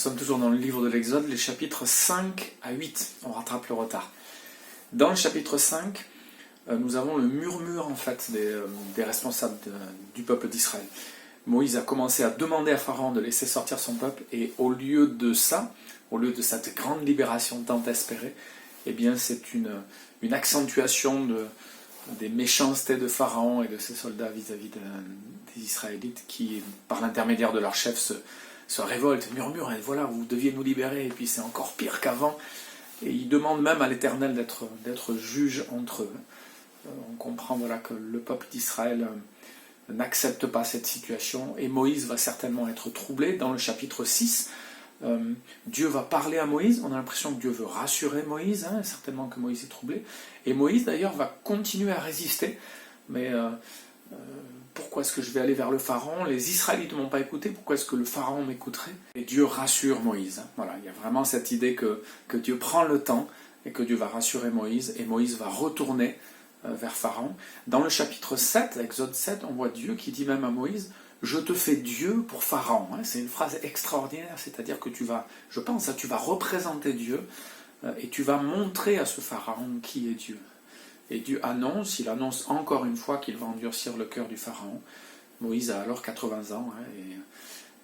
sommes toujours dans le livre de l'Exode, les chapitres 5 à 8. On rattrape le retard. Dans le chapitre 5, nous avons le murmure en fait des responsables du peuple d'Israël. Moïse a commencé à demander à Pharaon de laisser sortir son peuple, et au lieu de ça, au lieu de cette grande libération tant espérée, eh bien c'est une accentuation des méchancetés de Pharaon et de ses soldats vis-à-vis des Israélites qui, par l'intermédiaire de leur chef, se révoltent, murmurent, et voilà, vous deviez nous libérer, et puis c'est encore pire qu'avant. Et ils demandent même à l'Éternel d'être juge entre eux. On comprend voilà, que le peuple d'Israël n'accepte pas cette situation, et Moïse va certainement être troublé. Dans le chapitre 6, Dieu va parler à Moïse, on a l'impression que Dieu veut rassurer Moïse, certainement que Moïse est troublé, et Moïse d'ailleurs va continuer à résister, mais pourquoi est-ce que je vais aller vers le Pharaon? Les Israélites ne m'ont pas écouté, pourquoi est-ce que le Pharaon m'écouterait? Et Dieu rassure Moïse. Voilà, il y a vraiment cette idée que Dieu prend le temps, et que Dieu va rassurer Moïse, et Moïse va retourner vers Pharaon. Dans le chapitre 7, Exode 7, on voit Dieu qui dit même à Moïse, je te fais Dieu pour Pharaon. C'est une phrase extraordinaire, c'est-à-dire que tu vas représenter Dieu, et tu vas montrer à ce Pharaon qui est Dieu. Et Dieu il annonce encore une fois qu'il va endurcir le cœur du Pharaon. Moïse a alors 80 ans,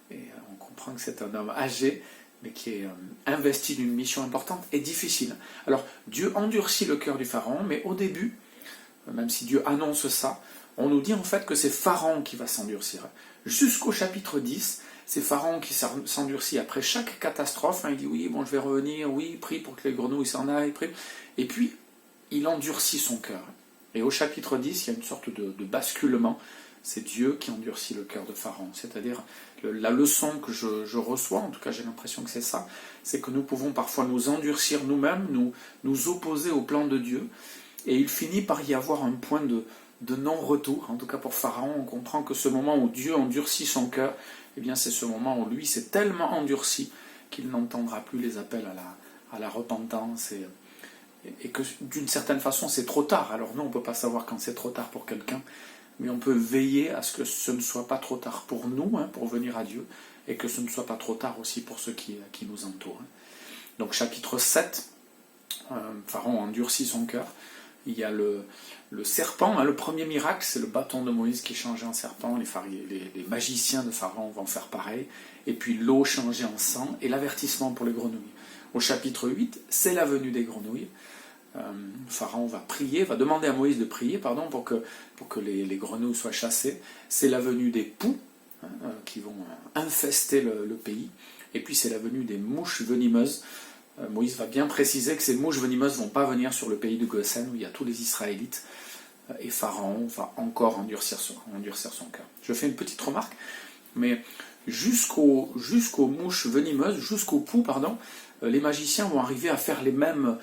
et on comprend que c'est un homme âgé, mais qui est investi d'une mission importante et difficile. Alors, Dieu endurcit le cœur du Pharaon, mais au début, même si Dieu annonce ça, on nous dit en fait que c'est Pharaon qui va s'endurcir. Jusqu'au chapitre 10, c'est Pharaon qui s'endurcit après chaque catastrophe. Il dit oui, bon, je vais revenir, oui, prie pour que les grenouilles s'en aillent, prie. Et puis, il endurcit son cœur. Et au chapitre 10, il y a une sorte de basculement. C'est Dieu qui endurcit le cœur de Pharaon. C'est-à-dire, la leçon que je reçois, en tout cas j'ai l'impression que c'est ça, c'est que nous pouvons parfois nous endurcir nous-mêmes, nous opposer au plan de Dieu, et il finit par y avoir un point de non-retour. En tout cas pour Pharaon, on comprend que ce moment où Dieu endurcit son cœur, eh bien c'est ce moment où lui s'est tellement endurci qu'il n'entendra plus les appels à la repentance, et que d'une certaine façon c'est trop tard. Alors nous on ne peut pas savoir quand c'est trop tard pour quelqu'un, mais on peut veiller à ce que ce ne soit pas trop tard pour nous, pour venir à Dieu, et que ce ne soit pas trop tard aussi pour ceux qui nous entourent. Donc chapitre 7, Pharaon endurcit son cœur. Il y a le serpent, le premier miracle, c'est le bâton de Moïse qui est changé en serpent. Les magiciens de Pharaon vont faire pareil. Et puis l'eau changée en sang, et l'avertissement pour les grenouilles. Au chapitre 8, c'est la venue des grenouilles. Pharaon va demander à Moïse de prier pour que les grenouilles soient chassées. C'est la venue des poux qui vont infester le pays. Et puis c'est la venue des mouches venimeuses. Moïse va bien préciser que ces mouches venimeuses ne vont pas venir sur le pays de Goshen où il y a tous les Israélites, et Pharaon va encore endurcir son cœur. Je fais une petite remarque, mais jusqu'aux mouches venimeuses, jusqu'aux poux, les magiciens vont arriver à faire les mêmes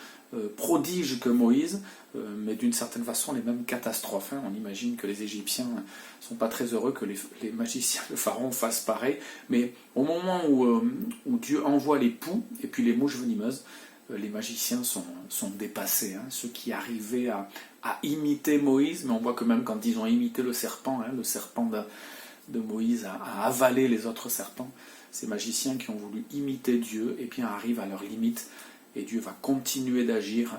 prodiges que Moïse, mais d'une certaine façon les mêmes catastrophes. On imagine que les Égyptiens ne sont pas très heureux que les magiciens de Pharaon fassent pareil, mais au moment où Dieu envoie les poux et puis les mouches venimeuses, les magiciens sont dépassés. Ceux qui arrivaient à imiter Moïse, mais on voit que même quand ils ont imité le serpent de Moïse a avalé les autres serpents, ces magiciens qui ont voulu imiter Dieu, et bien arrivent à leur limite, et Dieu va continuer d'agir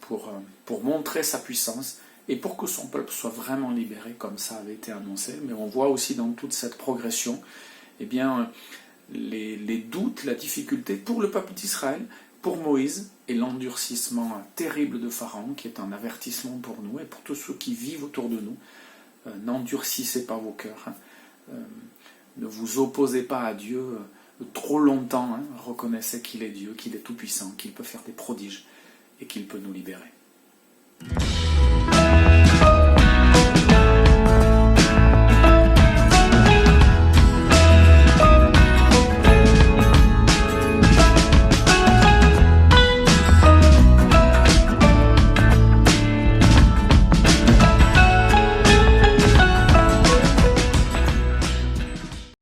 pour montrer sa puissance, et pour que son peuple soit vraiment libéré, comme ça avait été annoncé. Mais on voit aussi dans toute cette progression, eh bien, les doutes, la difficulté pour le peuple d'Israël, pour Moïse, et l'endurcissement terrible de Pharaon, qui est un avertissement pour nous, et pour tous ceux qui vivent autour de nous. N'endurcissez pas vos cœurs. Ne vous opposez pas à Dieu trop longtemps. Reconnaissez qu'il est Dieu, qu'il est tout-puissant, qu'il peut faire des prodiges et qu'il peut nous libérer.